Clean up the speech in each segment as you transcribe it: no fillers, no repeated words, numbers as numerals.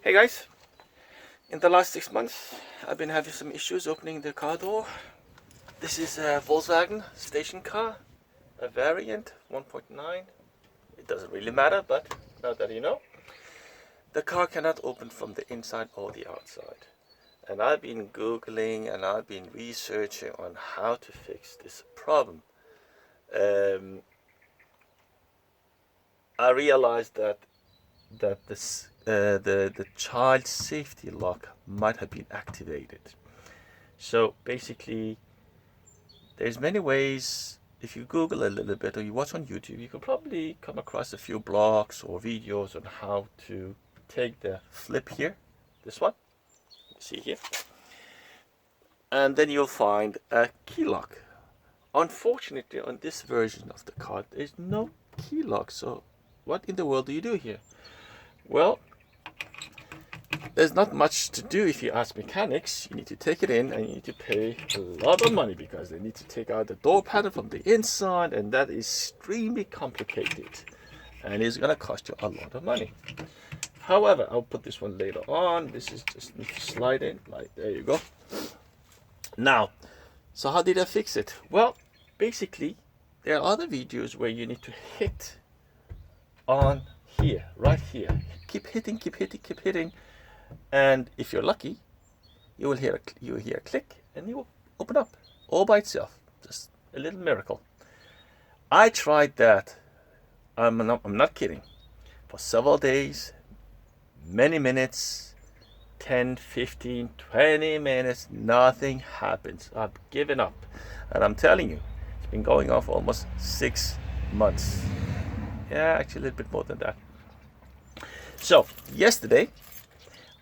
Hey guys, in the last 6 months I've been having some issues opening the car door. This is a Volkswagen station car, a variant 1.9. It doesn't really matter, but now that you know, the car cannot open from the inside or the outside. And I've been Googling and I've been researching on how to fix this problem. I realized that the child safety lock might have been activated. So basically, there's many ways. If you Google a little bit or you watch on YouTube, you could probably come across a few blogs or videos on how to take the flip here, this one, you see here, and then you'll find a key lock. Unfortunately, on this version of the car, there's no key lock. So what in the world do you do here? Well, there's not much to do if you ask mechanics. You need to take it in and you need to pay a lot of money because they need to take out the door panel from the inside, and that is extremely complicated and it's going to cost you a lot of money. However, I'll put this one later on. This is just need to slide in, like there you go. Now, so how did I fix it? Well, basically, there are other videos where you need to hit on here, right here. Keep hitting, keep hitting, keep hitting. And if you're lucky, you will hear a click and you will open up all by itself. Just a little miracle. I tried that. I'm not kidding. For several days, many minutes, 10, 15, 20 minutes, nothing happens. I've given up. And I'm telling you, it's been going on for almost 6 months. Yeah, actually a little bit more than that. So, yesterday,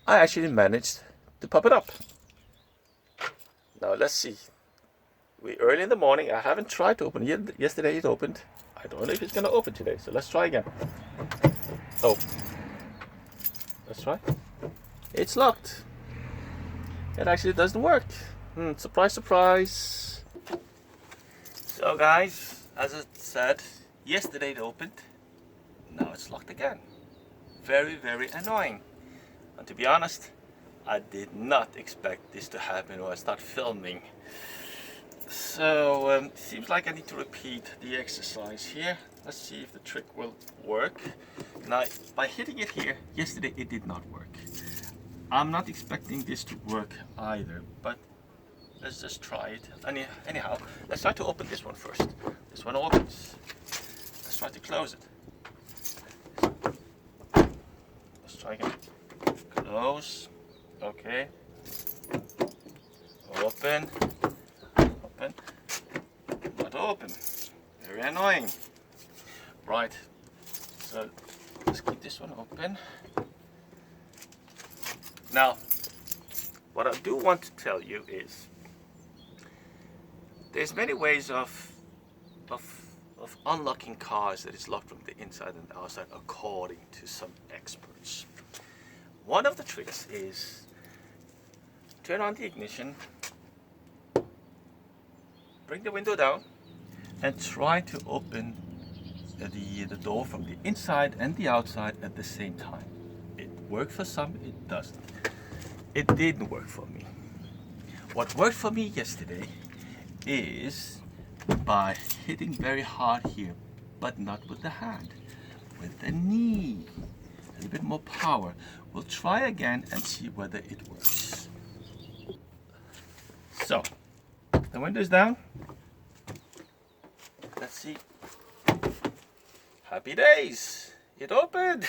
I actually managed to pop it up. Now let's see. We're early in the morning. I haven't tried to open it yet. Yesterday it opened. I don't know if it's going to open today. So let's try again. Oh. Let's try. It's locked. It actually doesn't work. Surprise, surprise. So guys, as I said, yesterday it opened. Now it's locked again. Very, very annoying. And to be honest, I did not expect this to happen when I start filming. So seems like I need to repeat the exercise here. Let's see if the trick will work. Now, by hitting it here, yesterday it did not work. I'm not expecting this to work either, but let's just try it. Anyhow, let's try to open this one first. This one opens. Let's try to close it. Let's try again. Close. Okay. Open. Open. Not open. Very annoying. Right. So let's keep this one open. Now, what I do want to tell you is there's many ways of unlocking cars that is locked from the inside and the outside according to some experts. One of the tricks is turn on the ignition, bring the window down, and try to open the door from the inside and the outside at the same time. It worked for some, it doesn't. It didn't work for me. What worked for me yesterday is by hitting very hard here, but not with the hand, with the knee. A little bit more power. We'll try again and see whether it works. So, the window's down. Let's see. Happy days! It opened!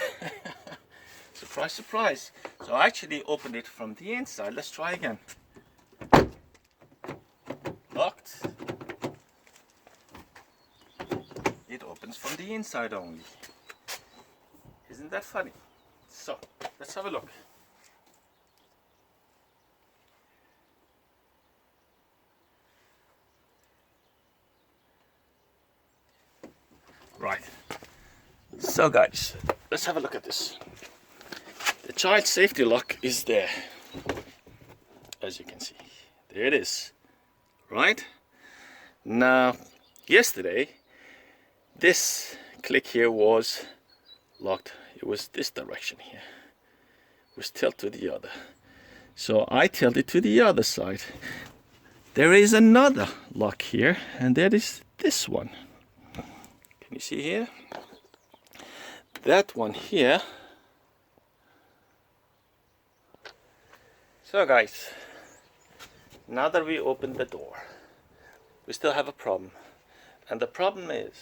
Surprise, surprise. So I actually opened it from the inside. Let's try again. Locked. It opens from the inside only. Isn't that funny? So, let's have a look. Right. So guys, let's have a look at this. The child safety lock is there. As you can see. There it is. Right? Now, yesterday, this click here was locked. It was this direction here. was tilt to the other. So I tilt it to the other side. There is another lock here, and that is this one. Can you see here? That one here. So guys, now that we opened the door, we still have a problem. And the problem is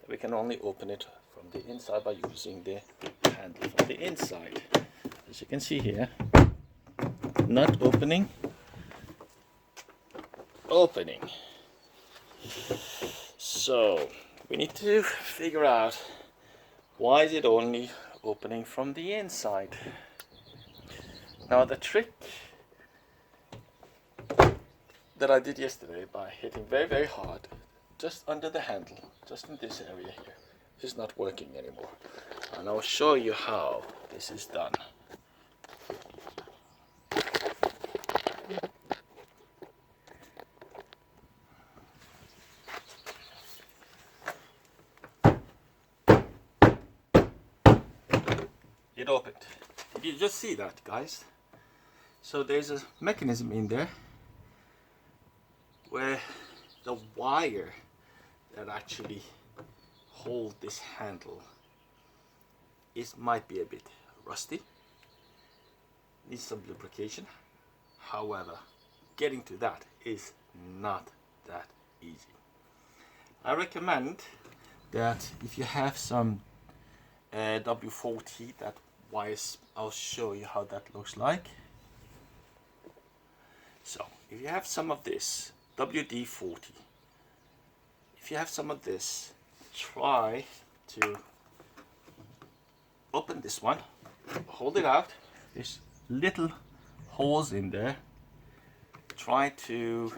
that we can only open it from the inside by using the handle from the inside. As you can see here, not opening, opening. So we need to figure out why is it only opening from the inside. Now the trick that I did yesterday by hitting very, very hard just under the handle, just in this area here, is not working anymore. And I'll show you how this is done. It opened. Did you just see that, guys? So there's a mechanism in there where the wire that actually hold this handle might be a bit rusty, needs some lubrication. However, getting to that is not that easy. I recommend that if you have some W40, that wires, I'll show you how that looks like. So if you have some of this WD-40, if you have some of this, try to open this one, hold it out, there's little holes in there, try to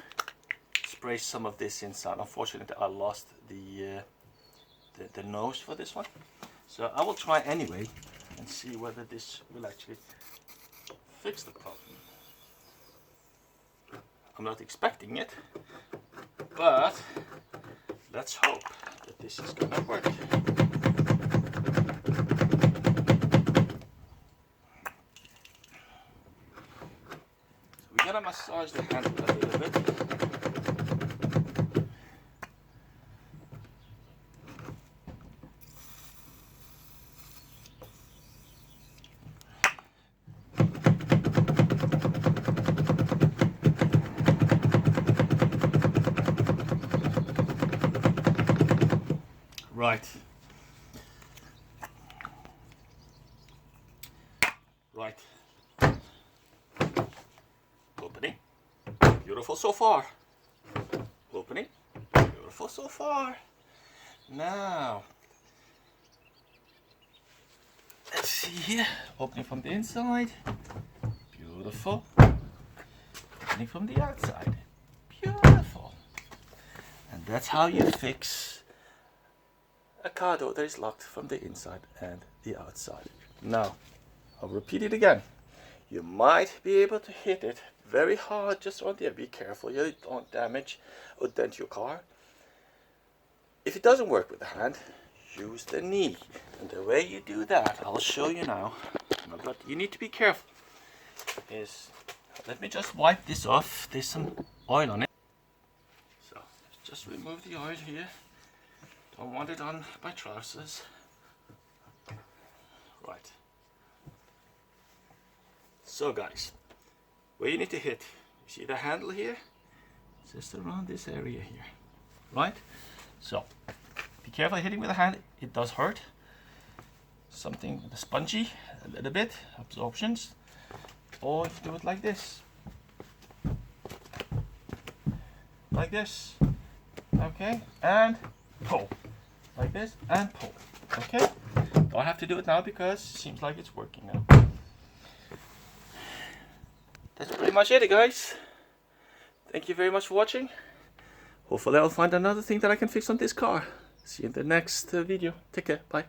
spray some of this inside. Unfortunately I lost the nose for this one, so I will try anyway and see whether this will actually fix the problem. I'm not expecting it, but let's hope that this is gonna work. So we gotta massage the handle a little bit. Right. Right. Opening. Beautiful so far. Opening. Beautiful so far. Now, let's see here. Opening from the inside. Beautiful. Opening from the outside. Beautiful. And that's how you fix a car door that is locked from the inside and the outside. Now, I'll repeat it again. You might be able to hit it very hard just on there. Be careful you don't damage or dent your car. If it doesn't work with the hand, use the knee. And the way you do that, I'll show you now. But you need to be careful. Let me just wipe this off. There's some oil on it. So, just remove the oil here. Don't want it on my trousers. Right. So guys, where you need to hit, you see the handle here? It's just around this area here. Right? So, be careful hitting with the hand, it does hurt. Something spongy, a little bit, absorptions. Or if you do it like this. Like this. Okay, and pull. Like this and pull. Okay? Don't have to do it now because it seems like it's working now. That's pretty much it, guys. Thank you very much for watching. Hopefully I'll find another thing that I can fix on this car. See you in the next video. Take care. Bye.